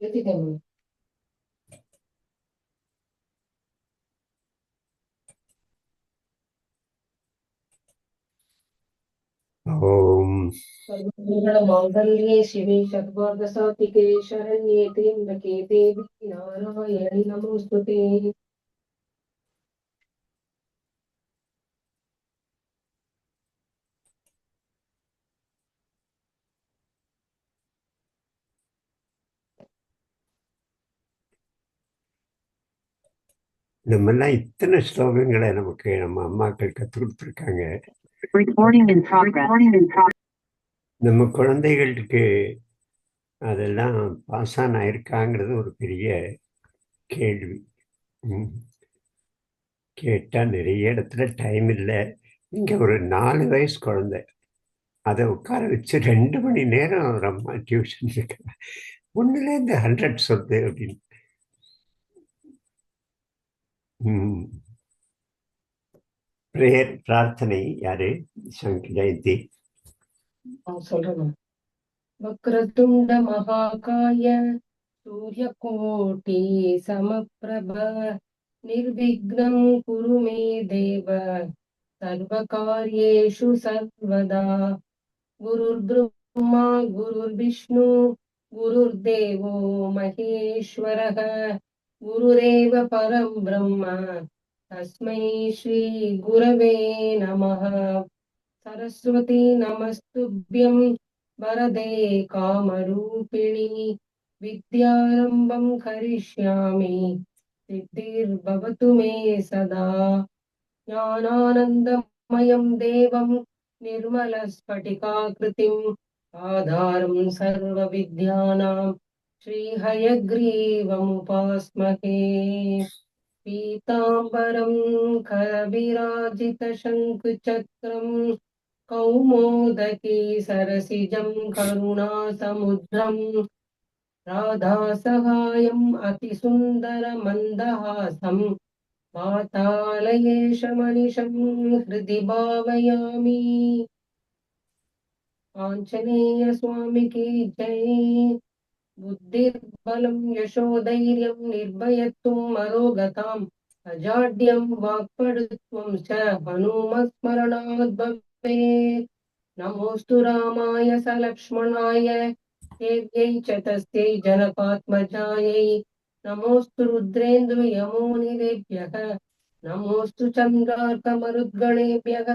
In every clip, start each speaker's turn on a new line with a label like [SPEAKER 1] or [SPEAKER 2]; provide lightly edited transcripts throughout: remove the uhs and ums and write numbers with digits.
[SPEAKER 1] ஓம்
[SPEAKER 2] மங்கல்யே சிவே சர்வார்த்த சாதிகே சரண்யே த்ரியம்பகே தேவி நாராயணி நமோஸ்துதே.
[SPEAKER 1] நம்மெல்லாம் இத்தனை ஸ்லோகங்களை நமக்கு நம்ம அம்மாக்கள் கற்றுக் கொடுத்துருக்காங்க. நம்ம குழந்தைகளுக்கு அதெல்லாம் பாஸ் ஆன் ஆயிருக்காங்கிறது ஒரு பெரிய கேள்வி. கேட்டால் நிறைய இடத்துல டைம் இல்லை. இங்கே ஒரு 4 வயசு குழந்தை, அதை உட்கார வச்சு 2 மணி நேரம் ஒரு அம்மா டியூஷன் இருக்கு, 1லேருந்து 100 சொல்லுது அப்படின்னு. பிரேயர் பிரார்த்தனை யாரு? ஜெயந்தி
[SPEAKER 2] சொல்றேன். வக்ரதுண்ட மகாகாய சூரியகோட்டி சமப்பிரப நிர்விக்னம் குரு மே தேவ சர்வகார்யேஷு சர்வதா. குருர் பிரம்மா குருர் விஷ்ணு குருர் தேவோ மகேஸ்வரः குருரேவ பரம் பிரம்ம தஸ்மை ஸ்ரீ குரவே நமः. சரஸ்வதி நமஸ்துभ्यं வரதே காமரூபிணி வித்யாரம்பம் கரிஷ்யாமி சித்திர்பவது மே சதா. ஞானானந்தமயம் தேவம் निर्मलस्फटिकाकृतिम् आधारं सर्वविद्यानां श्रीहयग्रीवमुपास्महे. पीताम्बरं करविराजितशङ्खचक्रं कौमोदकी सरसिजं करुणासमुद्रं राधासहायम् अतिसुन्दरमन्दहासम् वातालयेशमनिशं हृदि भावयामि. आञ्जनेय स्वामी की जय. बुद्धिर्बलं यशोधैर्यं निर्भयत्वम् अरोगताम् अजाड्यं वाक्पटुत्वं च हनुमत्स्मरणात् भवेत्. नमोऽस्तु रामाय सलक्ष्मणाय देव्यै च तस्यै जनकात्मजायै. नमोऽस्तु रुद्रेन्द्रयमोनिलेभ्यः नमोऽस्तु चन्द्रार्कमरुद्गणेभ्यः.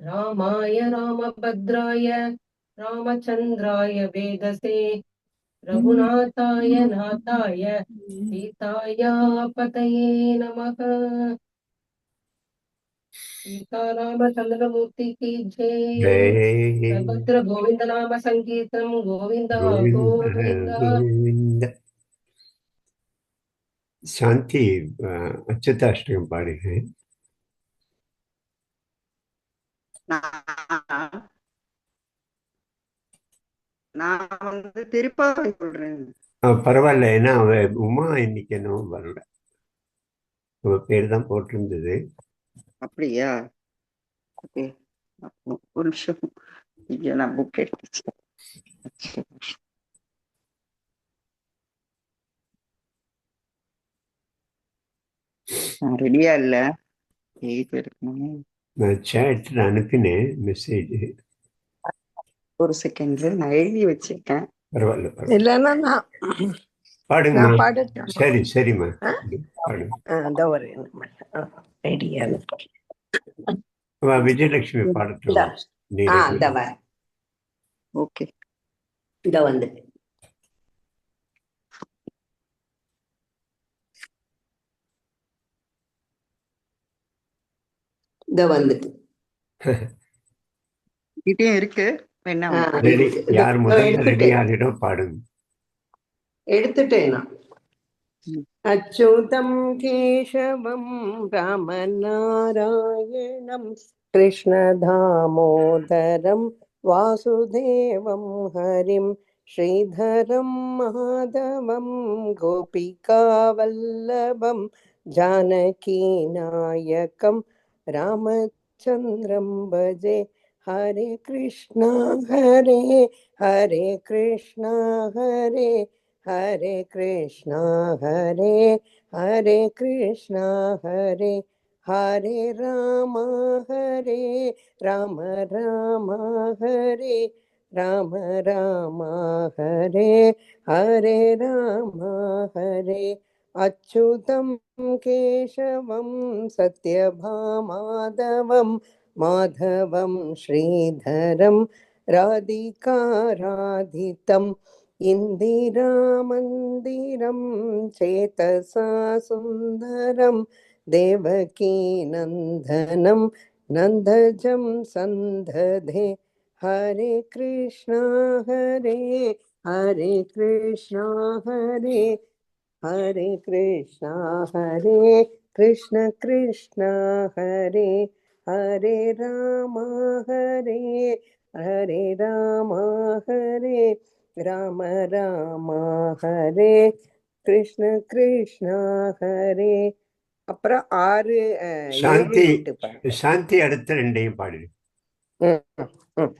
[SPEAKER 2] रामाय रामभद्राय रामचन्द्राय वेदसे रघुनाथाय नाथाय सीतायापतये नमः. सीतारामचन्द्रमूर्ति की जय. सर्वत्र गोविंद नाम संकीर्तनम गोविंदा गोविंदा.
[SPEAKER 1] கோவிந்த. சாந்தி அச்சுதாஷ்டகம் பாடுங்க.
[SPEAKER 3] நான் திருப்பாவை சொல்றேன்.
[SPEAKER 1] பரவாயில்ல, ஏன்னா அவ உமா இன்னைக்கு என்னவோ வரல, அவ பேர் தான் போட்டிருந்தது.
[SPEAKER 3] அப்படியா? ஒரு நிமிஷம், நான் புக் எடுத்துச்சு. ரெடியா இல்ல,
[SPEAKER 1] நான் சேட்ல அனுப்பினேன் மெசேஜ்.
[SPEAKER 3] ஒரு செகண்ட், நான் எழுதி வச்சிருக்கேன்.
[SPEAKER 1] பரவாயில்ல
[SPEAKER 4] இல்லைன்னா
[SPEAKER 1] பாடுங்க.
[SPEAKER 4] பாடட்டும்.
[SPEAKER 1] சரி சரிம்மா பாடுங்க. விஜயலட்சுமி பாடட்டும்.
[SPEAKER 3] ஓகே,
[SPEAKER 4] இத வந்து வந்துட்டு
[SPEAKER 3] இருக்கு.
[SPEAKER 1] யார் முதல்ல ரெடி ஆகிடும் பாடுங்க.
[SPEAKER 4] எடுத்துட்டேன். அச்சுதம் கேசவம் ராமநாராயணம் கிருஷ்ணதாமோதரம் வாசுதேவம் ஹரிம் ஸ்ரீதரம் மாதவம் கோபிகாவல்லபம் ஜானகி நாயகம் ராமச்சந்திரம் பஜே Hare Krishna, Hare Hare Krishna, Hare Hare Krishna, Hare Hare Krishna, Hare Hare Rama, Hare Rama, Rama Hare Rama, Rama Hare Hare Rama, Hare Achyutam Keshavam Satyabhamamadhavam Madhavam Sridharam Radhikaradhitam Indiramandiram Chetasa Sundaram Devaki Nandanam Nandajam Sandhadhe Hare Krishna, Hare Hare Krishna, Hare Hare Krishna, Hare Krishna, Krishna Hare Hare Rama, Hare Hare Rama, Hare Rama, Rama Hare Krishna, Krishna Hare. அப்புறம் 6 7
[SPEAKER 1] சாந்தி
[SPEAKER 4] 8 பாருங்க.
[SPEAKER 1] சாந்தி அடுத்த ரெண்டையும் பாடு.
[SPEAKER 4] ம், ம்.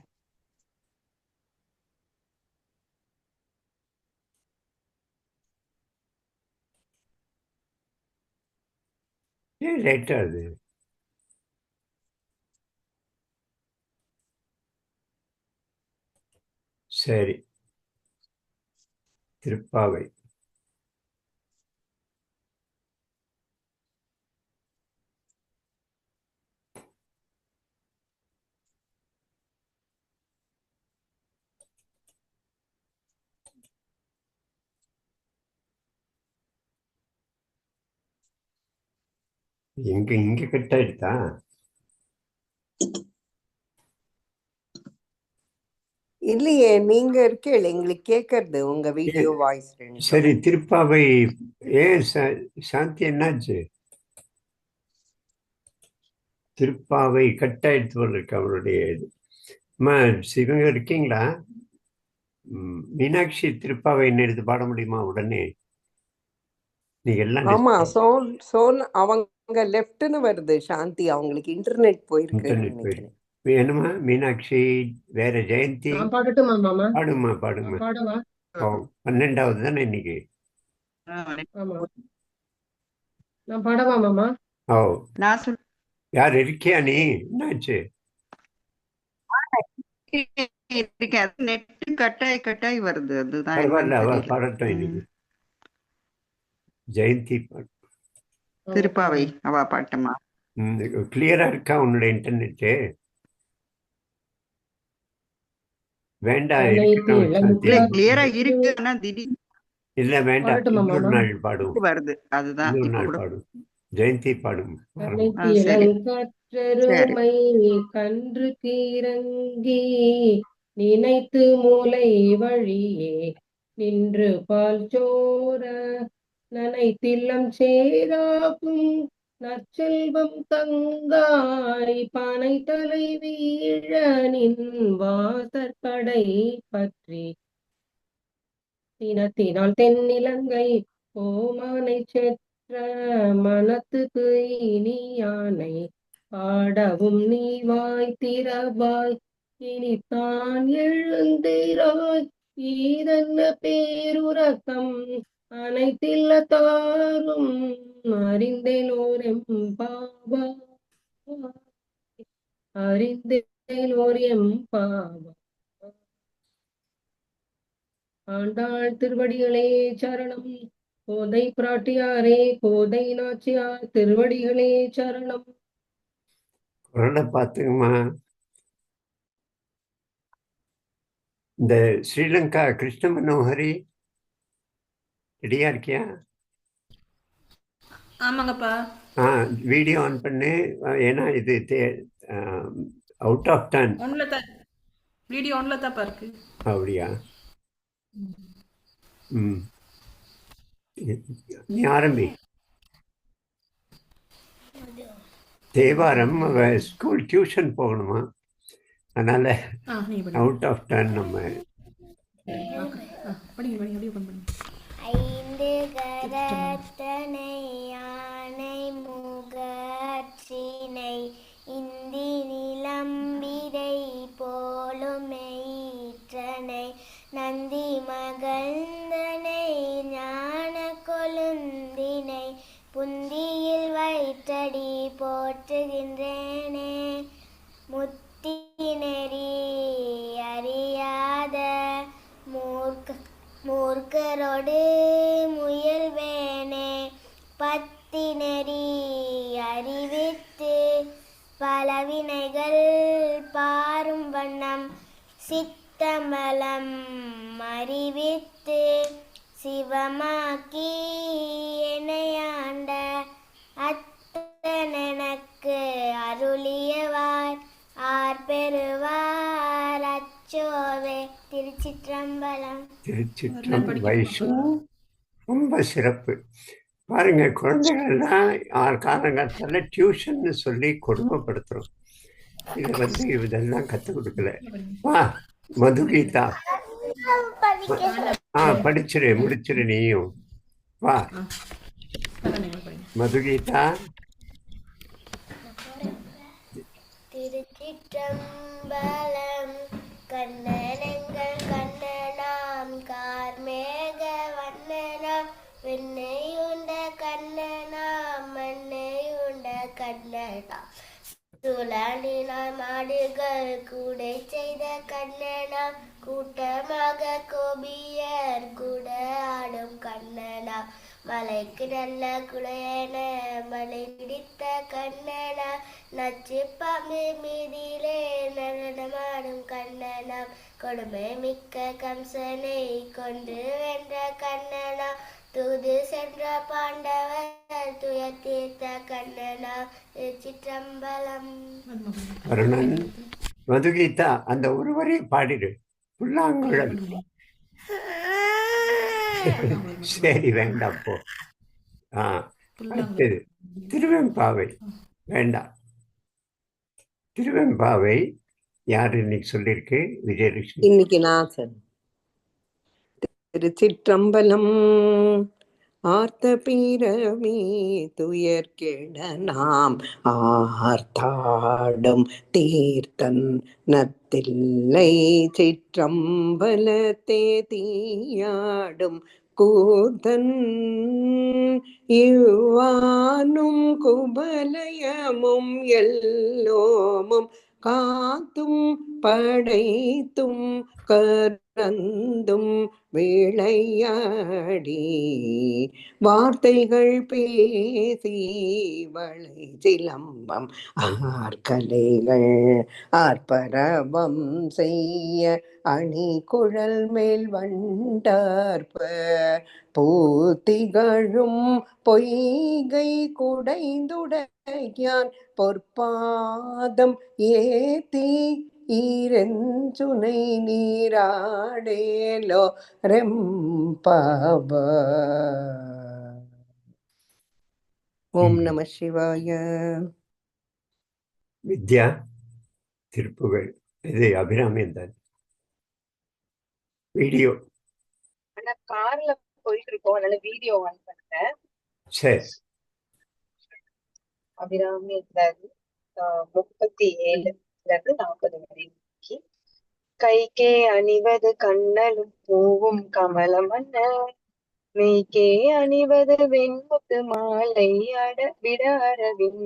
[SPEAKER 1] ஏன் லேட்டா அது? சரி, திருப்பாவை. இங்க கட் ஆயிடுதா?
[SPEAKER 4] இல்லையே, நீங்க இருக்கீங்க, எங்களுக்கு கேட்கறது உங்க வீடியோ வாய்ஸ் ரெண்டும்.
[SPEAKER 1] சரி, திருப்பாவை. ஏன் சாந்தி என்னாச்சு? திருப்பாவை கட் ஆயிடுத்து போல இருக்கு அவருடைய இது. அம்மா சிவங்க இருக்கீங்களா? மீனாட்சி திருப்பாவை என்ன எடுத்து பாட முடியுமா உடனே? நீங்க எல்லாம்
[SPEAKER 4] ஆமா, சோன் அவங்க லெஃப்ட்னு வருது. சாந்தி அவங்களுக்கு இன்டர்நெட் போயிருக்கு
[SPEAKER 1] இன்டர்நெட் போயிடுச்சு. என்னமா மீனாட்சி, வேற ஜெயந்தி
[SPEAKER 2] நான் பாடட்டுமா மாமா?
[SPEAKER 1] பாடுமா பாடுமா.
[SPEAKER 2] பாடவா?
[SPEAKER 1] 12வது தானே இன்னைக்கு?
[SPEAKER 2] ஆமா, நான் பாடவா மாமா?
[SPEAKER 1] ஓ,
[SPEAKER 3] நான் சொல்ல
[SPEAKER 1] யார் இருக்கியா நீ? என்னாச்சு?
[SPEAKER 3] இருக்கேன். நெட் கட்டாய் வருது. அதுதான்
[SPEAKER 1] பரவாயில்ல,
[SPEAKER 3] என்னன்னு
[SPEAKER 1] அவ
[SPEAKER 3] தெரியல.
[SPEAKER 1] பாடட்டும் இன்னைக்கு. ஜெயந்தி பாடு.
[SPEAKER 3] திருப்பாவை அவ பாட்டுமா?
[SPEAKER 1] கிளியரா இருக்கா உன்னோட இன்டர்நெட்டு? வேண்டாம், இருக்கட்டும் சாந்தி.
[SPEAKER 3] இல்ல, கிளியரா இருக்கு. ஆனா திடீர்னு
[SPEAKER 1] இல்ல வேண்டாம்,
[SPEAKER 2] பாடட்டுமா
[SPEAKER 1] இன்னொரு
[SPEAKER 2] மாமா?
[SPEAKER 1] நாள் பாடும்.
[SPEAKER 3] வருது. அதுதான்
[SPEAKER 1] இன்னொரு
[SPEAKER 3] இப்ப
[SPEAKER 1] நாள்
[SPEAKER 3] கூட.
[SPEAKER 1] பாடும். ஜெயந்தி பாடும்.
[SPEAKER 3] சரி.
[SPEAKER 2] கற்றருமை கன்று கீரங்கி நினைத்து மூளை வழியே நின்று பால் சோர நனைத்தில்லம் சேராக்கும் நற்செல்வம் தங்காய் பனை தலை வீழ நின் வாசற்படை பற்றி தினத்தினால் தென்னிலங்கை ஓமானை செற்ற மனத்துக்கு இனியானை பாடவும் நீ வாய் திறவாய் இனித்தான் எழுந்திராய் ஈதன்ன பேருரக்கம் அனைத்தில்ல தாரும் அறிந்தேலோரெம் பாவா அறிந்தேலோரெம் பாவா. ஆண்டாள் திருவடிகளே சரணம். கோதை பிராட்டியாரே, கோதை நாச்சியார் திருவடிகளே சரணம்.
[SPEAKER 1] குரலை பார்த்துங்கம்மா. இந்த ஸ்ரீலங்கா கிருஷ்ண மனோஹரி ரெடியா இருக்கியா?
[SPEAKER 5] ஆமாங்கப்பா.
[SPEAKER 1] வீடியோ ஆன் பண்ணு. ஏன்னா இது அவுட் ஆஃப் டர்ன்.
[SPEAKER 5] வீடியோ ஒன்ல தான்ப்பா இருக்கு.
[SPEAKER 1] அப்படியா? நீ ஆரம்பி. தேவாரம் ஸ்கூல் டியூஷன் போகணுமா, அதனால அவுட் ஆஃப் டர்ன். நம்ம
[SPEAKER 6] ஐந்து கரத்தனை யானை முகற்றினை இந்தி நிலம்பிரை போற்றுகின்றேனே முத்தி நெறி அறியாத மூர்க்கரோடு முயல்வேனே பத்தி நெறி அறிவித்து பலவினைகள் பாரும் வண்ணம் சித்தமலம் அறிவித்து சிவமாக்கி என்னையாண்ட அத்தனக்கு அருளியவார் ஆர்பெறுவார் அச்சோவே. திருச்சிற்றம்பலம்.
[SPEAKER 1] வைஷ்ணவ ரொம்ப சிறப்பு. பாருங்க, குழந்தைகள்லாம் காலங்காலத்தால டியூஷன் சொல்லி கொடுமைப்படுத்துறோம். இதை இதெல்லாம் கற்றுக் கொடுக்கல. வா மதுகீதா, படிச்சிரு முடிச்சிரு நீயும். வா மதுகீதா.
[SPEAKER 6] திருச்சிற்றம்பலம். கண்ணனெங்கள் கண்ணனாம் கார்மேக வண்ணனாம் வெண்ணையுண்ட கண்ணனாம் மண்ணையுண்ட கண்ணனாம் சுழலினால் மாடுகள் கூடை செய்த கண்ணனாம் கூட்டமாக கோபியர் கூட ஆடும் கண்ணனாம் மலைக்கு நல்ல குளையன மலை பிடித்த கண்ணனா நச்சு பாம்பு மீதிலே நடனமாடும் கண்ணனாம் கொடுமை மிக்க கம்சனை கொன்று வென்ற கண்ணனா தூது சென்ற பாண்டவர் துயர் தீர்த்த கண்ணனா. திருச்சிற்றம்பலம்.
[SPEAKER 1] வருணன் மதுகீதா அந்த ஒருவரை பாடிடு. புல்லாங்குழல். சரி வேண்டாம் போ. அடுத்தது திருவெம்பாவை. வேண்டாம். திருவெம்பாவை யாரு இன்னைக்கு சொல்லியிருக்கு? விஜயலட்சுமி.
[SPEAKER 4] இன்னைக்கு நான் சார். திருச்சிற்றம்பலம். ஆர்த்த பீரமே துயர்கெட நாம் ஆர்த்தாடும் தீர்த்தன் நத்தில்லை சிற்றம்பலத்தே தீயாடும் கூத்தன் இவ்வானும் குபலயமும் எல்லோமும் காத்தும் படைத்தும் கரந்தும் விளையாடி வார்த்தைகள் பேசி வளை சிலம்பம் ஆர்கலைகள் ஆர்ப்பரவம் செய்ய அணி குழல் மேல் வண்டார்ப்ப பூத்திகழும் பொய்கை குடைந்துடையான் பொற்பாதம் ஏத்தி ஈரஞ்சுனை நீராடேலோ ரெம்பவ. ஓம் நம சிவாய.
[SPEAKER 1] வித்யா திருப்புகழ். இது அபிராமி தான் வீடியோ.
[SPEAKER 7] கார்ல போயிட்டு இருக்கோம், அதனால வீடியோ ஆன் பண்ணேன்.
[SPEAKER 1] சரி.
[SPEAKER 7] அபிராமி 37-40 வரைக்கும். கைக்கே அணிவது கண்ணலும் பூவும் கமலம் அண்ண மெய்க்கே அணிவது வெண்முத்து மாலை விட அரவின்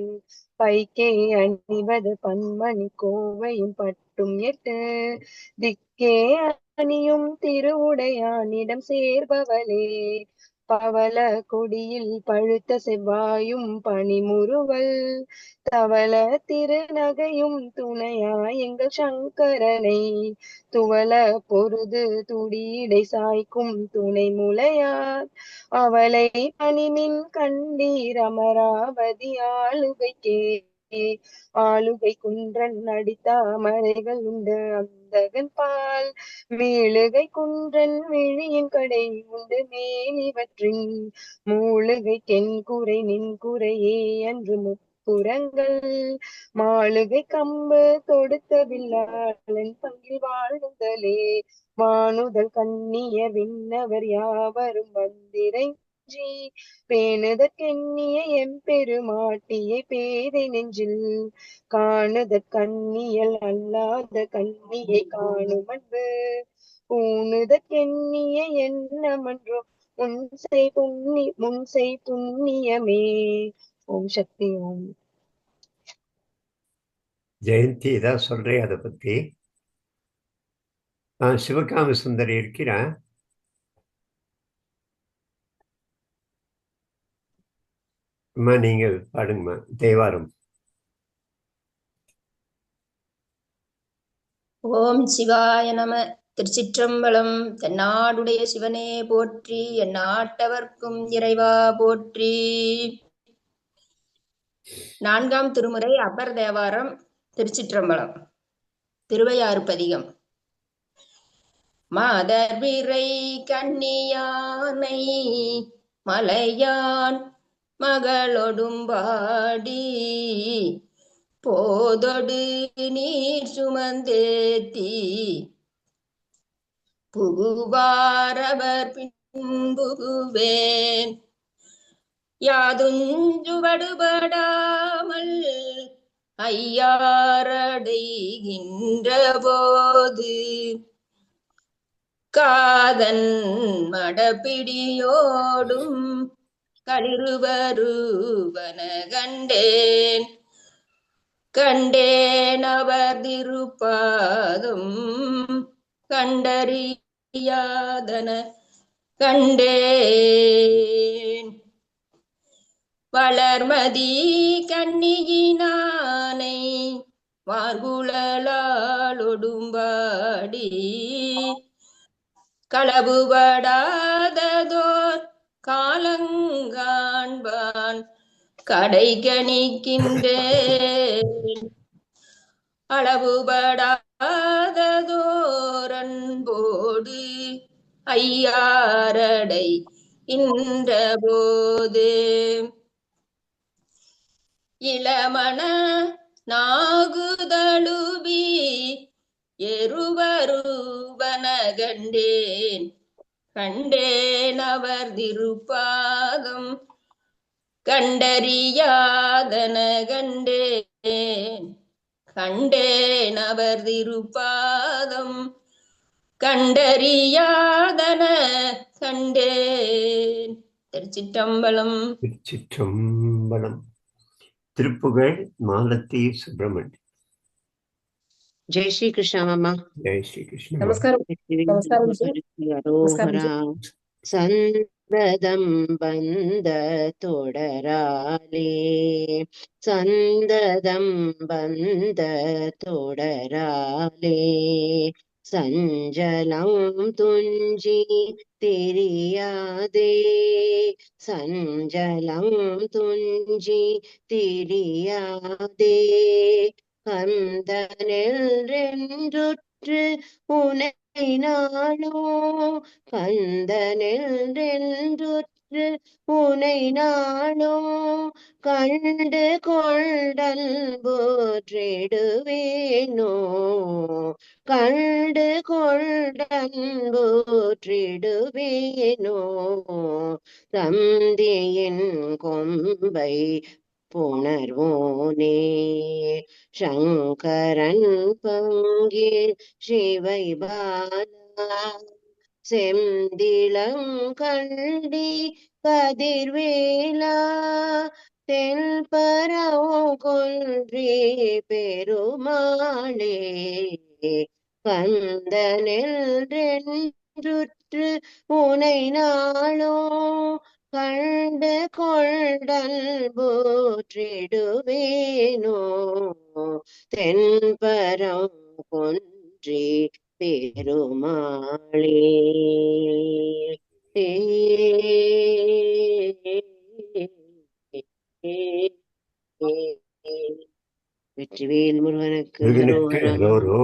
[SPEAKER 7] பைக்கே அணிவது பன்மணி கோவையும் பட்டும் 8 திக்கே அணியும் திருவுடையானிடம் சேர்பவளே பவள கொடியில் பழுத்த செவ்வாயும் பனிமுறுவல் தவள திருநகையும் துணையா எங்கள் சங்கரனை துவள பொருது துடியடை சாய்க்கும் துணை முலையார் அவளை பணிமின் கண்டீர் அமராவதி ஆளுகைக்கே ஆளுகை குன்றன் அடித்தாமரைகள் உண்டு அந்தகன் பால் மேலுகை குன்றன் விழியின் கடை உண்டு மேலிவற்றின் மூழுகை கென் குறை நின் குறையே அன்று முப்புறங்கள் மாளுகை கம்பு தொடுத்த வில்லாளன் பங்கில் வாழ்ந்தலே வானுதல் கண்ணிய விண்ணவர் யாவரும் வந்திரைஞ்சி பேணுதற்கெண்ணிய எம்பெருமாட்டியை பேதை நெஞ்சில் காணுதற்கண்ணியல் அல்லாத கண்ணியை காணும் அன்பு பூணுதற்கெண்ணிய எண்ணமன்றோ முன்செய் புண்ணியமே. ஓம் சக்தி. ஓம்.
[SPEAKER 1] ஜெயந்தி ஏதாவது சொல்றேன் அதை பத்தி. சிவகாம சுந்தரி இருக்கிறா? அம்மா நீங்க பாடுங்கம்மா தேவாரம்.
[SPEAKER 8] ஓம் சிவாய நம. திருச்சிற்றம்பலம். தென்னாடுடைய சிவனே போற்றி, எந்நாட்டவர்க்கும் இறைவா போற்றி. 4ஆம் திருமுறை அப்பர் தேவாரம். திருச்சிற்றம்பலம். திருவையாறு பதிகம். மாதர்விரை கண்ணியானை மலையான் மகளொடும்பாடி போதொடு நீர் சுமந்தேத்தி புகுவாரவர் பின்புகுவேன் யாதுஞ்சுவடுபடாமல் ஐயாரடைகின்ற போது காதன் மடப்பிடியோடும் களிறுவருவன கண்டேன் கண்டேன் அவர் திருப்பாதம் கண்டறியாதன கண்டேன் வளர்மதி கண்ணியினானை வார்குழலாளொடும்பாடி களவுபடாததோர் காலங்காண்பான் கடை கணிக்கின்றேன் அளவுபடாததோரன்போடு ஐயாரடை இன்ற போது இளமண நாகுதழுவி எருவருவன கண்டேன் கண்டேன் அவர் திருப்பாதம் கண்டறியாதன கண்டேன் கண்டேன் அவர் திருப்பாதம் கண்டறியாதன கண்டேன். திருச்சிற்றம்பலம்.
[SPEAKER 1] திருச்சிற்றம்பலம். திருப்புகழ் மாலத்தி சுப்பிரமணியன்.
[SPEAKER 9] ஜெய் ஸ்ரீ கிருஷ்ணா மாமா.
[SPEAKER 1] ஜெய் ஸ்ரீ கிருஷ்ண.
[SPEAKER 2] நமஸ்காரம். நமஸ்காரம் ஜி.
[SPEAKER 9] அரோஹரா. சந்ததம் பந்த தொடராலே சந்ததம் பந்த தொடராலே சஞ்சலம் துஞ்சி தெரியாதே சஞ்சலம் துஞ்சி தெரியாதே கந்தனென்றென்றுற்று உனை நாளோ கந்தனென்றென்றுற்று உனை நாளோ கண்டு கொண்டல் போற்றிடுவேனோ கண்டு கொண்டன் போற்றிடுவேனோ தந்தியின் கொம்பை புணர்வோனே சங்கரன் பங்கில் சிவை பாலா செந்திளங்கண்டி கதிர்வேலா தென்பரவும் கொன்றி பெருமாளே கந்தனென்றென்றுற்று உனை நாளோ கண்டு கொண்டல் போற்றிடுவேனோ தென்பரம் கொன்றி பெருமாளே. வெற்றிவேல் முருகனுக்கு
[SPEAKER 1] அரோகரா.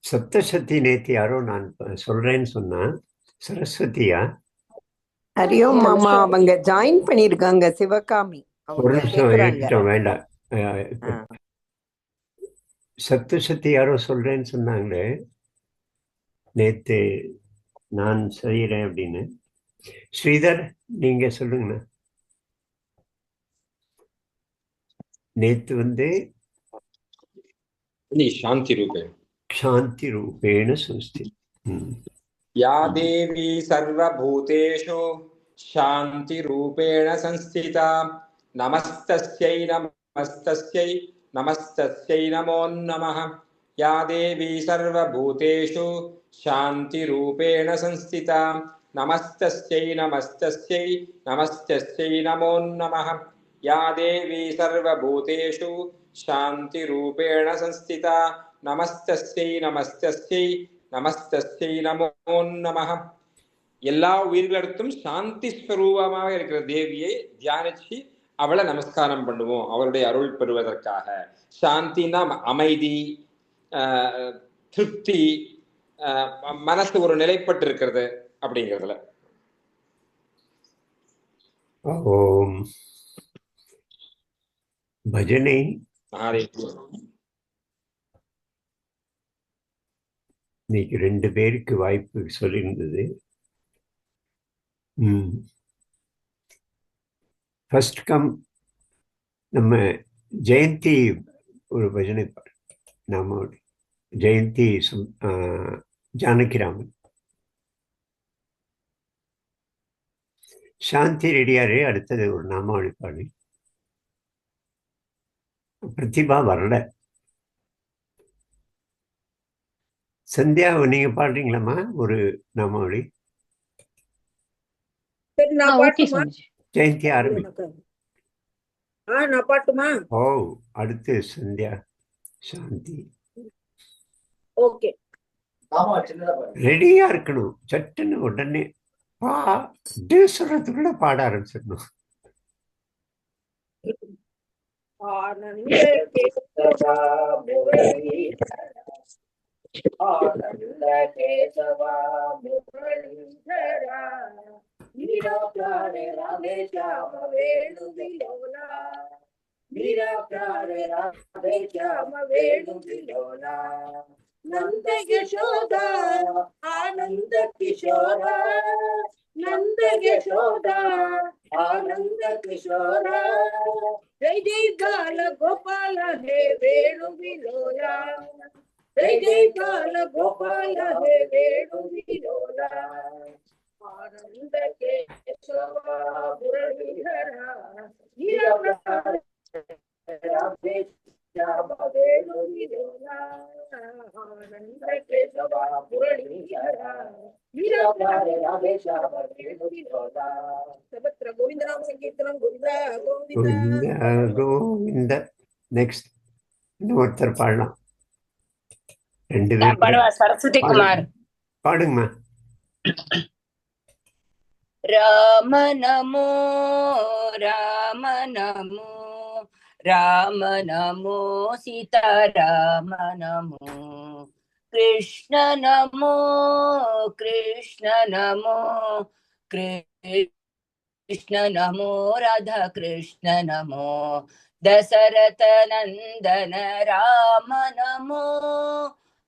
[SPEAKER 1] சப்தசதி நேத்து யாரோ நான் சொல்றேன்னு சொன்னா சரஸ்வதியா?
[SPEAKER 4] ஹரியோம் மாமா, அவங்க ஜாயின் பண்ணிருக்காங்க சிவகாமி.
[SPEAKER 1] ஒரு நிமிஷம் ஏற்றோம் வேண்டாம். சப்தசதி யாரோ சொல்றேன்னு சொன்னாங்களே நேத்து, நான் செய்யறேன் அப்படின்னு. ஸ்ரீதர் நீங்க சொல்லுங்கண்ணா. நேத்து
[SPEAKER 10] शांति रूपेण
[SPEAKER 1] शांति रूपेण संस्थित.
[SPEAKER 10] या देवी सर्वभूतेषु शांति रूपेण संस्थिता नमस्तस्यै नमस्तस्यै नमस्तस्यै नमो नमः। या देवी सर्वभूतेषु शान्तिरूपेण संस्थिता नमस्तस्यै नमस्तस्यै नमस्तस्यै नमो नमः। या देवी सर्वभूतेषु शान्तिरूपेण संस्थिता नमस्तस्यै नमस्तस्यै नमस्तस्यै नमो नमः. எல்லா உயிர்களிடத்தும் சாந்தி ஸ்வரூபமாக இருக்கிற தேவியை தியானிச்சு அவளை நமஸ்காரம் பண்ணுவோம் அவருடைய அருள் பெறுவதற்காக. சாந்தினா அமைதி, திருப்தி, மனசு ஒரு நிலைப்பட்டு இருக்கிறது அப்படிங்கிறதுல.
[SPEAKER 1] ஓம் பஜனை இன்னைக்கு 2 பேருக்கு வாய்ப்பு சொல்லியிருந்தது. ஃபர்ஸ்ட் கம் நம்ம ஜெயந்தி ஒரு பஜனை பாடு. நம்ம ஜெயந்தி ஜானகிராமன். சாந்தி ரெடியாரு. அடுத்தது ஒரு நாமாவளி பாடு. பிரதிபா வரல. சந்தியா நீங்க பாடுறீங்களாம்மா ஒரு நாமாவளி? ஜெயந்தி ஆரம்பி. ஓ, அடுத்து சந்தியா, சாந்தி.
[SPEAKER 11] ஓகே,
[SPEAKER 1] ரெடியா இருக்கணும். சட்டுன்னு உடனே பாட்டு சொல்றதுக்குள்ள பாட ஆரம்பிச்சிடணும்.
[SPEAKER 11] ஆனந்த கேசவா முரளீதரா மீரா பியாரே ராதே श्याम வேணு விலோலா மீரா பியாரே ராதே श्याम வேணு விலோலா நந்த யசோதா ஆனந்த கிஷோரா நந்த யசோதா ஆனந்த கிஷோரா ஜெய் ஜெய் கால கோபால ஹே வேணு விலோலா ஜெய் ஜெய் கால கோபால ஹே வேணு விலோலா ஆனந்த கேசவா முரளீதரா ராதே श्याम வேணு விலோலா ஆனந்த கேசவா முரளீதரா ராதே श्याम வேணு விலோலா. சர்வத்ர கோவிந்த நாம சங்கீர்த்தனம் கோவிந்தா கோவிந்தா
[SPEAKER 1] கோவிந்த. நெக்ஸ்ட் இன்னொருத்தர் பாடலாம். 2
[SPEAKER 8] பேர். சரஸ்வதி குமார்
[SPEAKER 1] பாடுங்கம்மா.
[SPEAKER 8] ராம நமோ ராம நமோ ராம நமோ சீதா ராம நமோ கிருஷ்ண நமோ கிருஷ்ண நமோ கிருஷ்ண நமோ ராதா கிருஷ்ண நமோ தசரத நந்தன ராம நமோ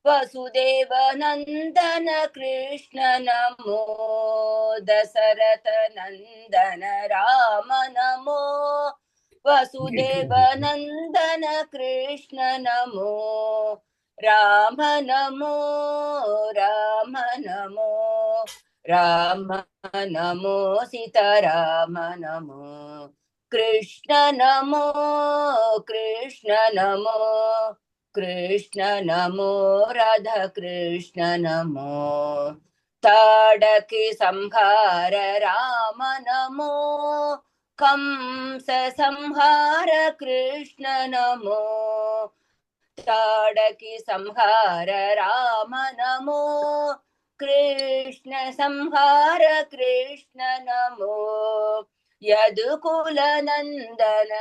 [SPEAKER 8] वसुदेव नंदन कृष्ण नमो दशरथ नंदन राम नमो वसुदेव नंदन कृष्ण नमो राम नमो राम नमो राम नमो सीता राम नमो कृष्ण नमो कृष्ण नमो कृष्ण नमो राधा कृष्ण नमो ताडकी संहार राम नमो कंस संहार कृष्ण नमो ताडकी संहार राम नमो कृष्ण संहार कृष्ण नमो यदुकुल नंदन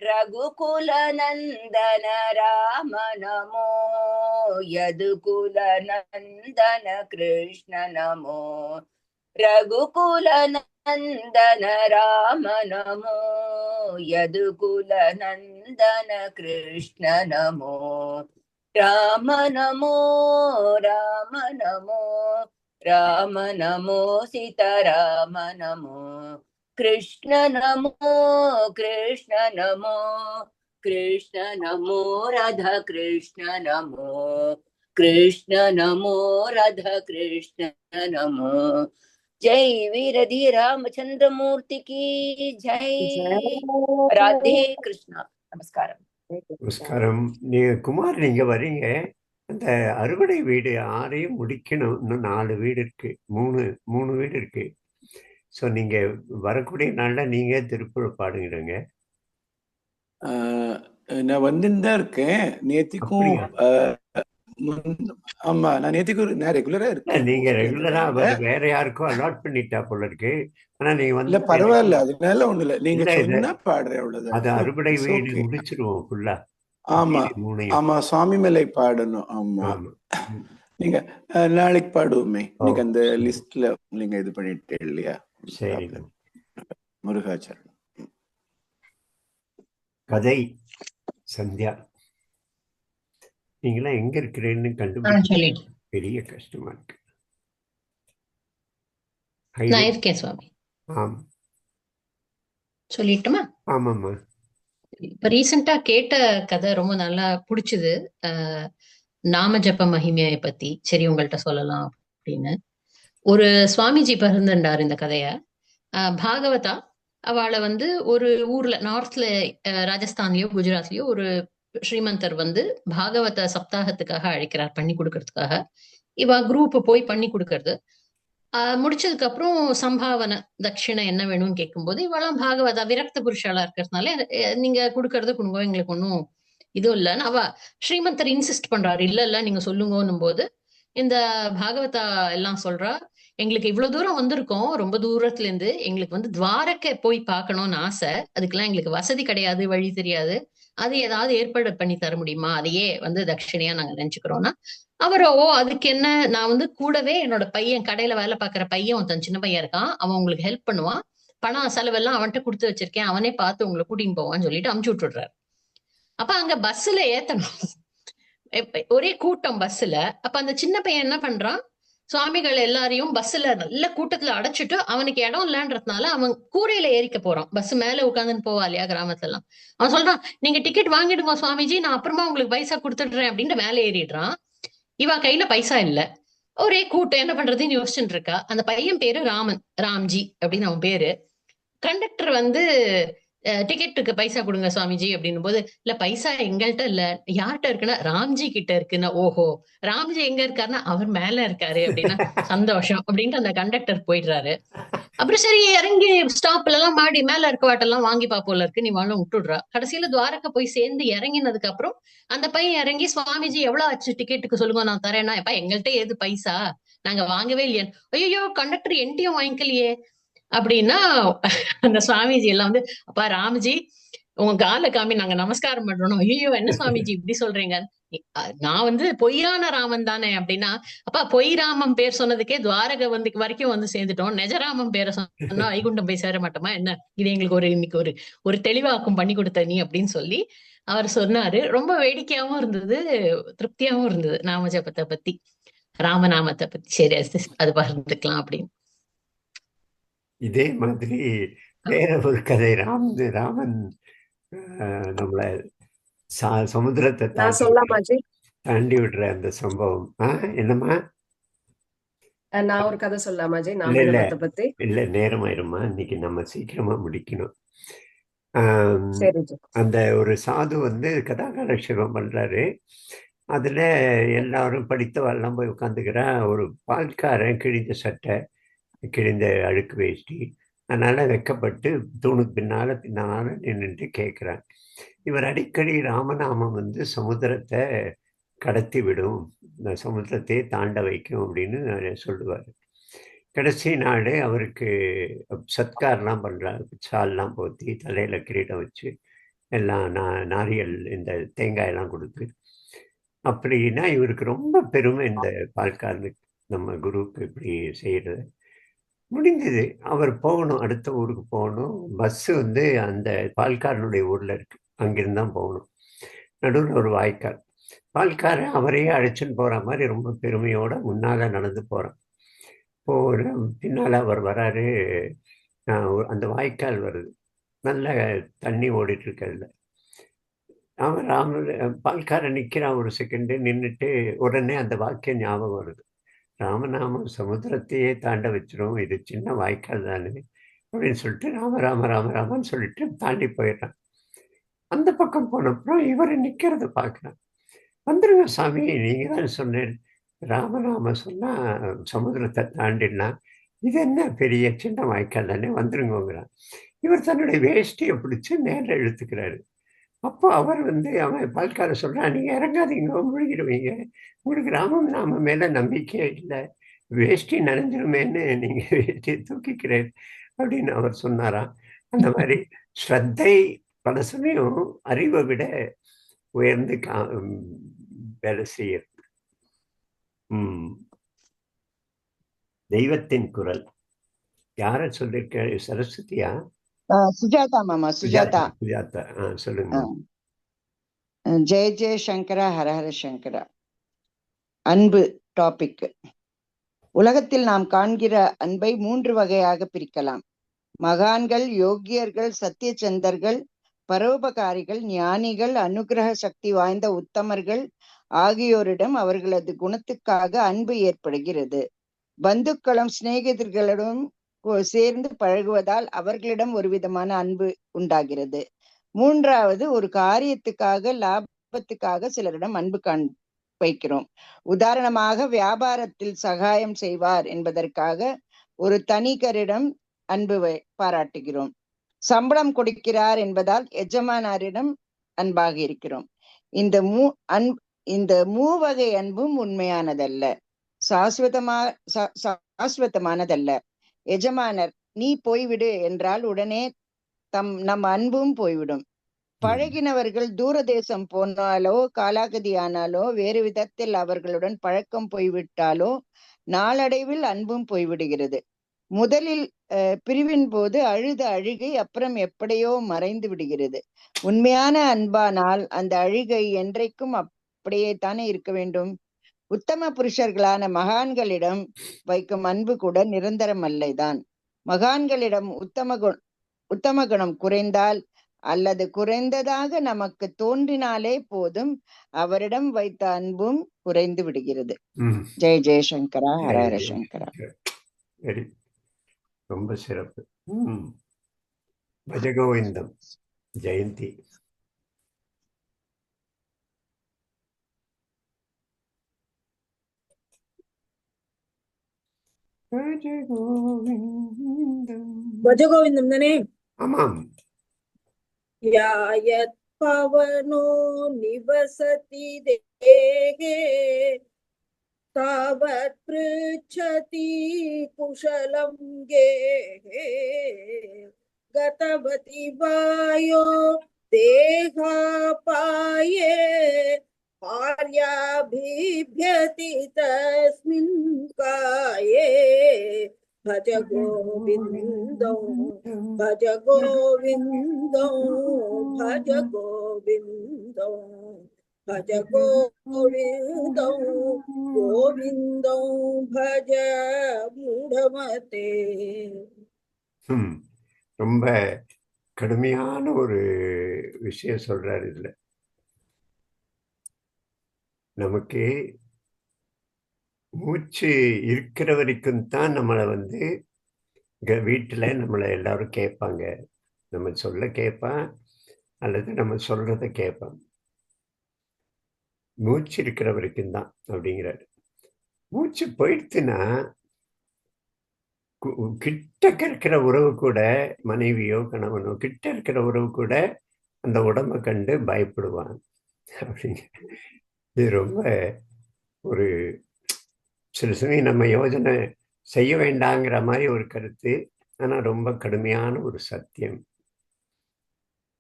[SPEAKER 8] रघुकुल नंदन राम नमो यदुकुल नंदन कृष्ण नमो रघुकुल नंदन राम नमो यदुकुल नंदन कृष्ण नमो राम नमो राम नमो राम नमो सीता राम नमो कृष्ण नमो कृष्ण नमो कृष्ण नमो राधा कृष्ण नमो कृष्ण नमो राधा कृष्ण नमो जय वीर धीर रामचंद्र मूर्ति की जय. राधे कृष्णा. நமஸ்காரம்.
[SPEAKER 1] நமஸ்காரம். குமார், நீங்க வரீங்க, அந்த அறுவடை வீடு 6ஐயும் முடிக்கணும். இன்னும் 4 வீடு இருக்கு, 3 வீடு இருக்கு. ஸோ நீங்க வரக்கூடிய நாள்ல நீங்க திருப்புழ பாடுங்கிடுங்க.
[SPEAKER 12] நான் வந்துன்னு தான் இருக்கேன். நேத்திக்கும் ஆமா, நான் நேத்திக்கும் நான் ரெகுலரா இருக்கேன்.
[SPEAKER 1] நீங்க ரெகுலரா வேற யாருக்கும் அலாட் பண்ணிட்டா போல இருக்கு. ஆனா நீங்க வந்து
[SPEAKER 12] இல்ல பரவாயில்ல, அதனால ஒண்ணு இல்ல, நீங்க சொன்னா பாடுறேன் அவ்வளவுதான்.
[SPEAKER 1] அது அறுவடை வீடு முடிச்சிருவோம் ஃபுல்லா.
[SPEAKER 12] ஆமா ஆமா, சுவாமி மலை பாடணும். ஆமா, நீங்க நாளைக்கு பாடுவோமே. நீங்க அந்த லிஸ்ட்ல நீங்க இது பண்ணிட்டு இல்லையா?
[SPEAKER 1] சரி.
[SPEAKER 12] முருகாச்சரணம்.
[SPEAKER 1] கதை சந்தியா, நீங்களாம் எங்க இருக்கிறேன்னு கண்டுபிடிக்க பெரிய கஷ்டமா இருக்கு.
[SPEAKER 2] நான் இருக்கேன் சுவாமி.
[SPEAKER 1] ஆம்,
[SPEAKER 2] சொல்லிட்டுமா?
[SPEAKER 1] ஆமாம்மா.
[SPEAKER 2] இப்ப ரீசெண்டா கேட்ட கதை ரொம்ப நல்லா பிடிச்சது. நாம ஜப மகிமையை பத்தி சரி உங்கள்கிட்ட சொல்லலாம் அப்படின்னு. ஒரு சுவாமிஜி பகிர்ந்துண்டார் இந்த கதைய. பாகவதா அவளை வந்து ஒரு ஊர்ல நார்த்ல, ராஜஸ்தான்லயோ குஜராத்லயோ ஒரு ஸ்ரீமந்தர் வந்து பாகவத சப்தாகத்துக்காக அழைக்கிறார், பண்ணி கொடுக்கறதுக்காக. இவ குரூப் போய் பண்ணி கொடுக்கறது முடிச்சதுக்கு அப்புறம் சம்பாவனை தட்சிணை என்ன வேணும்னு கேட்கும்போது இவெல்லாம் பாகவதா விரக்த புருஷாலா இருக்கிறதுனால நீங்க கொடுக்கறத கொடுங்க, எங்களுக்கு ஒன்றும் இதுவும் இல்லைன்னு அவ ஸ்ரீமந்தர் இன்சிஸ்ட் பண்றாரு. இல்ல நீங்க சொல்லுங்கன்னும் போது இந்த பாகவதா எல்லாம் சொல்றா, எங்களுக்கு இவ்வளவு தூரம் வந்திருக்கோம், ரொம்ப தூரத்துல இருந்து, எங்களுக்கு வந்து துவாரகை போய் பார்க்கணும்னு ஆசை, அதுக்கெல்லாம் எங்களுக்கு வசதி கிடையாது, வழி தெரியாது, அது ஏதாவது ஏற்பாடு பண்ணி தர முடியுமா, அதையே வந்து தட்சிணையா நாங்க நினைச்சுக்கிறோம்னா அவரோ அதுக்கு என்ன, நான் வந்து கூடவே என்னோட பையன், கடையில வேலை பார்க்குற பையன் ஒருத்தன் சின்ன பையன் இருக்கான், அவன் உங்களுக்கு ஹெல்ப் பண்ணுவான், பணம் செலவெல்லாம் அவன்கிட்ட கொடுத்து வச்சிருக்கேன், அவனே பார்த்து உங்களை கூட்டின்னு போவான்னு சொல்லிட்டு அமுச்சு விட்டுடுறாரு. அப்ப அங்க பஸ்ல ஏத்தணும், ஒரே கூட்டம் பஸ்ல. அப்ப அந்த சின்ன பையன் என்ன பண்றான், சுவாமிகள் எல்லாரையும் பஸ்ல நல்ல கூட்டத்துல அடைச்சிட்டு அவனுக்கு இடம் இல்லைன்றதுனால அவன் கூரையில ஏறிக்க போறான். பஸ் மேல உட்காந்துன்னு போவா இல்லையா கிராமத்துல எல்லாம். அவன் சொல்றான், நீங்க டிக்கெட் வாங்கிடுங்க சுவாமிஜி, நான் அப்புறமா உங்களுக்கு பைசா கொடுத்துடுறேன் அப்படின்ட்டு மேல ஏறிடுறான். இவா கையில பைசா இல்ல, ஒரே கூட்டம், என்ன பண்றதுன்னு யோசிச்சுட்டு இருக்கா. அந்த பையன் பேரு ராமன், ராம்ஜி அப்படின்னு அவன் பேரு. கண்டக்டர் வந்து டிக்கெட்டுக்கு பைசா கொடுங்க சுவாமிஜி அப்படின்னும் போது, இல்ல பைசா எங்கள்கிட்ட இல்ல, யார்கிட்ட இருக்குன்னா ராம்ஜி கிட்ட இருக்குன்னா, ஓஹோ ராம்ஜி எங்க இருக்காருன்னா அவர் மேல இருக்காரு அப்படின்னா சந்தோஷம் அப்படின்ட்டு அந்த கண்டக்டர் போயிடுறாரு. அப்புறம் சரி இறங்கி ஸ்டாப்ல எல்லாம் மாடி மேல இருக்க வாட்டெல்லாம் வாங்கி பாப்போல இருக்கு, நீ வாழும் விட்டுடுறா. கடைசியில துவாரகை போய் சேர்ந்து இறங்கினதுக்கு அப்புறம் அந்த பையன் இறங்கி, சுவாமிஜி எவ்வளவு ஆச்சு டிக்கெட்டுக்கு சொல்லுங்க நான் தரேன்னா, எப்ப எங்கள்கிட்ட ஏது பைசா, நாங்க வாங்கவே இல்லையா. ஐயோ கண்டக்டர் என்கிட்டயும் வாங்கிக்கலையே அப்படின்னா அந்த சுவாமிஜி எல்லாம் வந்து, அப்பா ராம்ஜி உங்க கால காமி, நாங்க நமஸ்காரம் பண்றோம். ஐயோ என்ன சுவாமிஜி இப்படி சொல்றீங்க, நான் வந்து பொய்யான ராமன் தானே அப்படின்னா, அப்பா பொய் ராமன் பேர் சொன்னதுக்கே துவாரகை வந்து வரைக்கும் வந்து சேர்ந்துட்டோம், நெஜராமன் பேரை சொன்னா வைகுண்டம் போய் சேர மாட்டோமா என்ன, இது எங்களுக்கு இன்னைக்கு ஒரு தெளிவாக்கும் பண்ணி கொடுத்த நீ அப்படின்னு சொல்லி அவர் சொன்னாரு. ரொம்ப வேடிக்கையாவும் இருந்தது, திருப்தியாவும் இருந்தது நாம ஜபத்தை பத்தி, ராமநாமத்தை பத்தி. சரி அது பகிர்ந்துக்கலாம் அப்படின்னு.
[SPEAKER 1] இதே மாதிரி வேற ஒரு கதை, ராமன் நம்மள சமுத்திரத்தை தாண்டி விடுற அந்த சம்பவம். என்னம்மா?
[SPEAKER 13] நான் ஒரு கதை சொல்லலாமாஜி
[SPEAKER 1] நாமஜபத்தை பத்தி? இல்ல நேரமாயிருமா, இன்னைக்கு நம்ம சீக்கிரமா முடிக்கணும். அந்த ஒரு சாது வந்து கதாகாலட்சேபம் பண்றாரு. அதுல எல்லாரும் படித்தவெல்லாம் போய் உட்காந்துக்கிறா. ஒரு பால்காரன் கிழிந்த சட்டை, கிழிந்த அழுக்கு வேஷ்டி, அதனால வெக்கப்பட்டு தூணுக்கு பின்னால நின்றுட்டு கேட்குறான். இவர் அடிக்கடி ராமநாமம் வந்து சமுத்திரத்தை கடத்தி விடும், இந்த சமுத்திரத்தை தாண்ட வைக்கும் அப்படின்னு சொல்லுவார். கடைசி நாள் அவருக்கு சத்காரெலாம் பண்ணுறாரு, சால்லாம் போத்தி தலையில் கிரீடம் வச்சு எல்லாம் நாரியல் இந்த தேங்காயெல்லாம் கொடுத்து. அப்படின்னா இவருக்கு ரொம்ப பெருமை, இந்த பால்காரனுக்கு, நம்ம குருவுக்கு இப்படி செய்கிறது. முடிஞ்சது, அவர் போகணும், அடுத்த ஊருக்கு போகணும். பஸ்ஸு வந்து அந்த பால்காரனுடைய ஊரில் இருக்கு, அங்கிருந்து தான் போகணும். நடுவில் ஒரு வாய்க்கால், பால்காரன் அவரையே அழைச்சின்னு போகிற மாதிரி ரொம்ப பெருமையோடு முன்னால் நடந்து போகிறான். போகிற பின்னால் அவர் வராரு, அந்த வாய்க்கால் வருது, நல்ல தண்ணி ஓடிட்டுருக்கிறதுல. அவன் பால்காரன் நிற்கிறான், ஒரு செகண்டு நின்றுட்டு உடனே அந்த வாக்கியம் ஞாபகம் வருது, ராமநாமம் சமுத்திரத்தையே தாண்ட வச்சிரும், இது சின்ன வாய்க்கால் தானே அப்படின்னு சொல்லிட்டு ராம ராம ராம ராமன்னு சொல்லிட்டு தாண்டி போயிடுறான். அந்த பக்கம் போனப்புறம் இவர் நிற்கிறத பார்க்குறான். வந்துருங்க சாமி, நீங்க தான் சொன்னேன் ராமநாம சொன்னா சமுத்திரத்தை தாண்டினா, இது என்ன பெரிய சின்ன வாய்க்கால் தானே, வந்துருங்கிறான். இவர் தன்னுடைய வேஷ்டியை பிடிச்சி நேரில் இழுத்துக்கிறாரு. அப்போ அவர் அவன் பால்கார சொல்றான், நீங்க இறங்காதீங்க, முழுகிடுவீங்க, உங்களுக்கு ராமம் நாம மேல நம்பிக்கையே இல்லை, வேஷ்டி நனைஞ்சிருமேன்னு நீங்க வேஷ்டியை தூக்கிக்கிறேன் அப்படின்னு அவர் சொன்னாராம். அந்த மாதிரி ஸ்ரத்தை பல சமயம் அறிவை விட உயர்ந்து வேலை செய்யறது. தெய்வத்தின் குரல் யார சொல்லிருக்க? சரஸ்வதியா?
[SPEAKER 3] சுஜாதா மாமா, சுஜாதா.
[SPEAKER 1] சுஜாதா, சொல்லுங்க.
[SPEAKER 3] ஜெய ஜெய சங்கரா, ஹரஹர சங்கரா. அன்பு டாபிக். உலகத்தில் நாம் காண்கிற அன்பை 3 வகையாக பிரிக்கலாம். மகான்கள், யோகியர்கள், சத்தியச்சந்தர்கள், பரோபகாரிகள், ஞானிகள், அனுகிரக சக்தி வாய்ந்த உத்தமர்கள் ஆகியோரிடம் அவர்களது குணத்துக்காக அன்பு ஏற்படுகிறது. பந்துக்களும் சிநேகிதர்களிடம் சேர்ந்து பழகுவதால் அவர்களிடம் ஒரு விதமான அன்பு உண்டாகிறது. 3வது, ஒரு காரியத்துக்காக, லாபத்துக்காக சிலரிடம் அன்பு வைக்கிறோம். உதாரணமாக, வியாபாரத்தில் சகாயம் செய்வார் என்பதற்காக ஒரு தனிகரிடம் அன்பு பாராட்டுகிறோம். சம்பளம் கொடுக்கிறார் என்பதால் எஜமானரிடம் அன்பாக இருக்கிறோம். இந்த மூவகை அன்பும் உண்மையானதல்ல, சாஸ்வதமானதல்ல. எஜமானர் நீ போய்விடு என்றால் உடனே நம் அன்பும் போய்விடும். பழகினவர்கள் தூரதேசம் போனாலோ, காலாகதியானாலோ, வேறு விதத்தில் அவர்களுடன் பழக்கம் போய்விட்டாலோ நாளடைவில் அன்பும் போய்விடுகிறது. முதலில் பிரிவின் போது அழுத அழுகை அப்புறம் எப்படியோ மறைந்து விடுகிறது. உண்மையான அன்பானால் அந்த அழுகை என்றைக்கும் அப்படியே தானே இருக்க வேண்டும். உத்தம புருஷர்களான மகான்களிடம் வைக்கும் அன்பு கூட நிரந்தரம் அல்லதான். மகான்களிடம் உத்தம குணம் குறைந்தால் அல்லது குறைந்ததாக நமக்கு தோன்றினாலே போதும், அவரிடம் வைத்த அன்பும் குறைந்து விடுகிறது. ஜெய ஜெயசங்கரா, ஹரஹர சங்கரா.
[SPEAKER 1] ரொம்ப சிறப்பு. பஜகோவிந்தம். ஜெயந்தி.
[SPEAKER 5] பஜகோவிந்தம் தானே?
[SPEAKER 1] ஆமாம்.
[SPEAKER 5] யாயத் பவனோ நிவசதி தேகே தாவத் ப்ருச்சதி குஷலம் கேஹே கதவதி வாயோ தேகாபாயே ஆர்யாபிப்யதி தஸ்மின் காயே भज गोविंदो भज गोविंदो भज गोविंदो भज गोविंदो गोविंदो भज मूढ़मते.
[SPEAKER 1] ரொம்ப கடுமையான ஒரு விஷயம் சொல்றாரு இதுல. நமக்கு மூச்சு இருக்கிற வரைக்கும் தான் நம்மளை வீட்டில் நம்மளை எல்லாரும் கேட்பாங்க, நம்ம சொல்ல கேட்பான் அல்லது நம்ம சொல்றத கேட்பான். மூச்சு இருக்கிற வரைக்கும் தான் அப்படிங்கிறாரு. மூச்சு போயிடுச்சுன்னா கிட்ட இருக்கிற உறவு கூட, மனைவியோ கணவனோ கிட்ட இருக்கிற உறவு கூட அந்த உடம்பை கண்டு பயப்படுவான் அப்படிங்க. இது ரொம்ப ஒரு சில சமயம் நம்ம யோஜனை செய்ய வேண்டாங்கிற மாதிரி ஒரு கருத்து, ஆனால் ரொம்ப கடுமையான ஒரு சத்தியம்.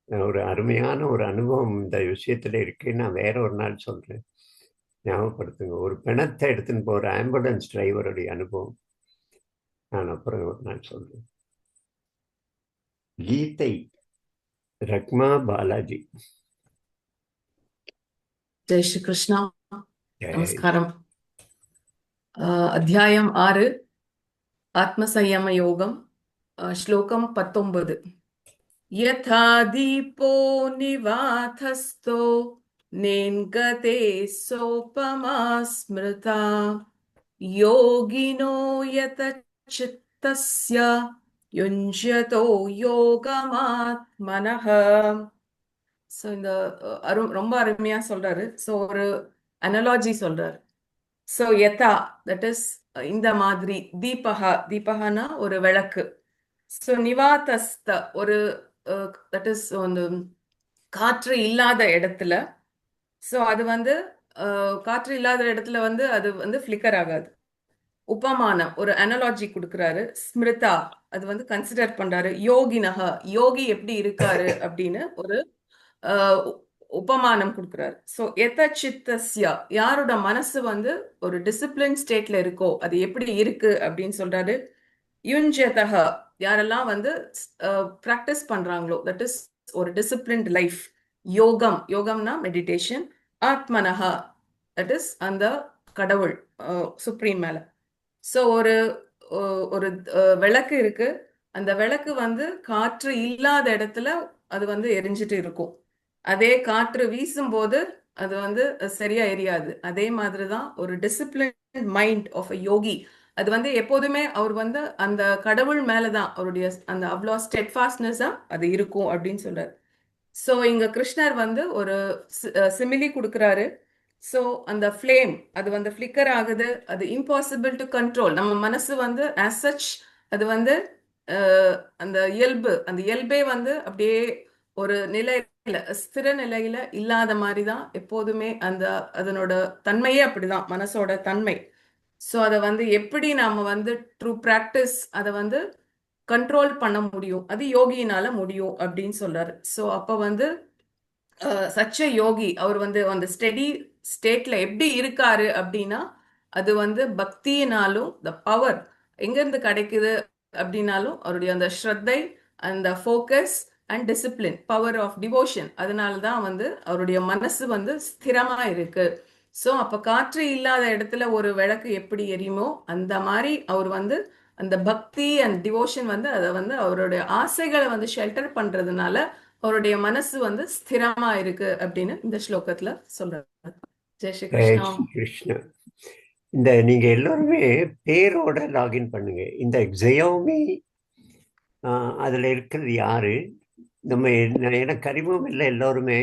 [SPEAKER 1] ஒரு அருமையான ஒரு அனுபவம் இந்த விஷயத்துல இருக்கு. நான் வேற ஒரு நாள் சொல்றேன், ஞாபகப்படுத்துங்க. ஒரு பிணத்தை எடுத்துன்னு போற ஆம்புலன்ஸ் டிரைவருடைய அனுபவம் நான் அப்புறம் ஒரு நாள் சொல்றேன். கீதை, ரக்மா பாலாஜி.
[SPEAKER 14] ஜெய் ஸ்ரீ கிருஷ்ணா. நமஸ்காரம். அத்தியாயம் 6, ஆத்மசம்யம யோகம். ஸ்லோகம் 19. யதா தீபோ நிவாதஸ்தோ நேன்கதே சோபமா ஸ்மிருதா யோகினோ யத சித்தஸ்ய யுஞ்யதோ யோகமாத்மனஹ. ஸோ இந்த ரொம்ப அருமையா சொல்றாரு. ஸோ ஒரு அனாலஜி சொல்றாரு. ஸோ யதா தட் இஸ் இந்த மாதிரி, தீபகனா ஒரு விளக்கு. ஸோ நிவாதஸ்த ஒரு தட் இஸ் வந்து காற்று இல்லாத இடத்துல. ஸோ அது வந்து காற்று இல்லாத இடத்துல வந்து அது வந்து ஃபிளிக்கர் ஆகாது. உபமானம் ஒரு அனாலஜி கொடுக்குறாரு. ஸ்மிருதா அது வந்து கன்சிடர் பண்றாரு. யோகினஹ யோகி எப்படி இருக்காரு அப்படின்னு ஒரு உபமானம் கொடுக்குறாரு. ஸோ எத சித்தஸ்யா யாரோட மனசு வந்து ஒரு டிசிப்ளின் ஸ்டேட்ல இருக்கோ அது எப்படி இருக்கு அப்படின்னு சொல்றாரு. யுஞ்சதஹ யாரெல்லாம் வந்து ப்ராக்டிஸ் பண்றாங்களோ தட் இஸ் ஒரு டிசிப்ளின்ட் லைஃப். யோகம்னா மெடிடேஷன். ஆத்மனஹா தட் இஸ் அந்த கடவுள் சுப்ரீம் மேல. ஸோ ஒரு விளக்கு இருக்கு. அந்த விளக்கு வந்து காற்று இல்லாத இடத்துல அது வந்து எரிஞ்சிட்டு இருக்கும். அதே காற்று வீசும்போது அது வந்து சரியா எரியாது. அதே மாதிரிதான் ஒரு டிசிப்ளின் மைண்ட் ஆஃப் அ யோகி அது வந்து எப்போதுமே அவர் வந்து அந்த கடவுள் மேலதான் அவருடைய அந்த அவ்வளோ ஸ்டெட்ஃபாஸ்ட்னஸா அது இருக்கும் அப்படின்னு சொல்றாரு. ஸோ இங்க கிருஷ்ணர் வந்து ஒரு சிமிலி கொடுக்குறாரு. ஸோ அந்த ஃப்ளேம் அது வந்து ஃப்ளிக்கர் ஆகுது. அது இம்பாசிபிள் டு கண்ட்ரோல். நம்ம மனசு வந்து ஆஸ் சச் அது வந்து அந்த இயல்பே வந்து அப்படியே ஒரு நிலையில ஸ்திர நிலையில இல்லாத மாதிரி தான் எப்போதுமே அதனோட தன்மையே அப்படிதான் மனசோட தன்மை. ஸோ அதை வந்து எப்படி நாம வந்து ட்ரூ ப்ராக்டிஸ் அதை வந்து கண்ட்ரோல் பண்ண முடியும், அது யோகியினால முடியும் அப்படின்னு சொல்றாரு. ஸோ அப்ப வந்து சச்ச யோகி அவர் வந்து அந்த ஸ்டெடி ஸ்டேட்ல எப்படி இருக்காரு அப்படின்னா அது வந்து பக்தியினாலும் த பவர் எங்கிருந்து கிடைக்குது அப்படின்னாலும் அவருடைய அந்த ஸ்ரத்தை, அந்த focus and discipline, power of devotion, அதனாலதான் வந்து அவருடைய மனசு வந்து ஸ்திரமா இருக்கு. ஸோ அப்ப காற்று இல்லாத இடத்துல ஒரு விளக்கு எப்படி எரியுமோ அந்த மாதிரி அவர் வந்து அந்த பக்தி அண்ட் டிவோஷன் வந்து அதை வந்து அவருடைய ஆசைகளை வந்து ஷெல்டர் பண்றதுனால அவருடைய மனசு வந்து ஸ்திரமா இருக்கு அப்படின்னு இந்த ஸ்லோகத்துல சொல்றாரு. ஜெய் ஸ்ரீ கிருஷ்ணா.
[SPEAKER 1] கிருஷ்ணா. இந்த நீங்க எல்லாருமே பேரோட லாகின் பண்ணுங்க. இந்த ஜெயோமி அதுல இருக்கிறது யாரு? நம்ம எனக்கு அறிமுகம் இல்லை. எல்லோருமே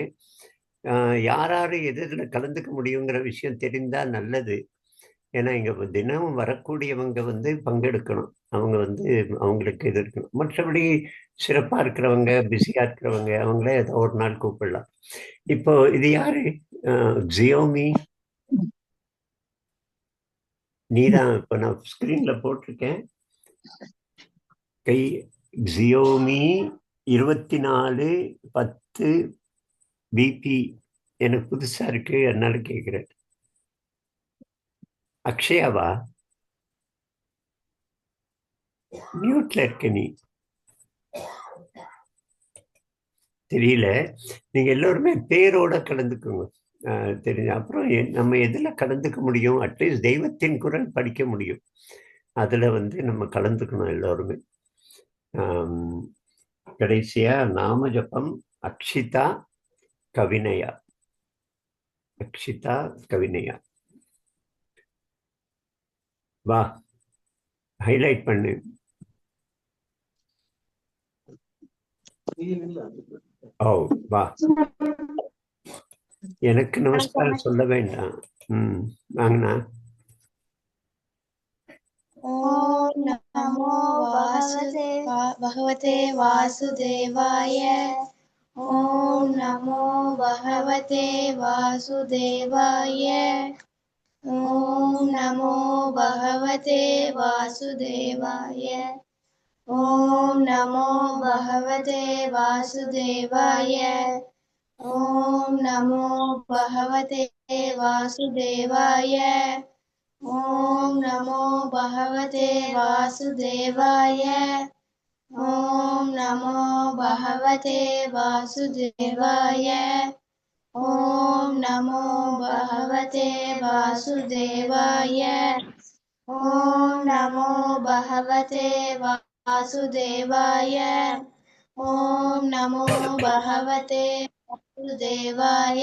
[SPEAKER 1] யார் எதில் கலந்துக்க முடியுங்கிற விஷயம் தெரிந்தால் நல்லது. ஏன்னா இங்கே தினமும் வரக்கூடியவங்க வந்து பங்கெடுக்கணும். அவங்க வந்து அவங்களுக்கு இது இருக்கணும். மற்றபடி சிறப்பாக இருக்கிறவங்க, பிஸியாக இருக்கிறவங்க அவங்களே ஏதோ ஒரு நாள் கூப்பிடலாம். இப்போ இது யாரு? ஜியோமி நீதான். இப்போ நான் ஸ்க்ரீனில் போட்டிருக்கேன். ஜியோமி 24/10 பிபி எனக்கு புதுசா இருக்கு, அதனால கேட்குறேன். அக்ஷயாவா? மியூட்ல இருக்க நீ, தெரியல. நீங்க எல்லோருமே பேரோட கலந்துக்குங்க. தெரிஞ்ச அப்புறம் நம்ம எதுல கலந்துக்க முடியும்? அட்லீஸ்ட் தெய்வத்தின் குரல் படிக்க முடியும். அதுல வந்து நம்ம கலந்துக்கணும் எல்லோருமே. கடைசியா நாம ஜபம் அக்ஷிதா கவினயா. அக்ஷிதா கவினயா, வா ஹைலைட் பண்ணு. ஓ வா. எனக்கு நமஸ்காரம் சொல்ல வேண்டாம். வாங்கண்ணா.
[SPEAKER 6] ஓம் நமோ பகவதே வாசுதேவாய. ஓம் நமோ பகவதே வாசுதேவாய. ஓம் நமோ பகவதே வாசுதேவாய. ஓம் நமோ பகவதே வாசுதேவாய. ஓம் நமோ பகவதே வாசுதேவாய. ஓம் நமோ பகவதே வாசுதேவாய. ஓம் நமோ பகவதே வாசுதேவாய. ஓம் நமோ பகவதே வாசுதேவாய. ஓம் நமோ பகவதே வாசுதேவாய. ஓம் நமோ பகவதே வாசுதேவாய.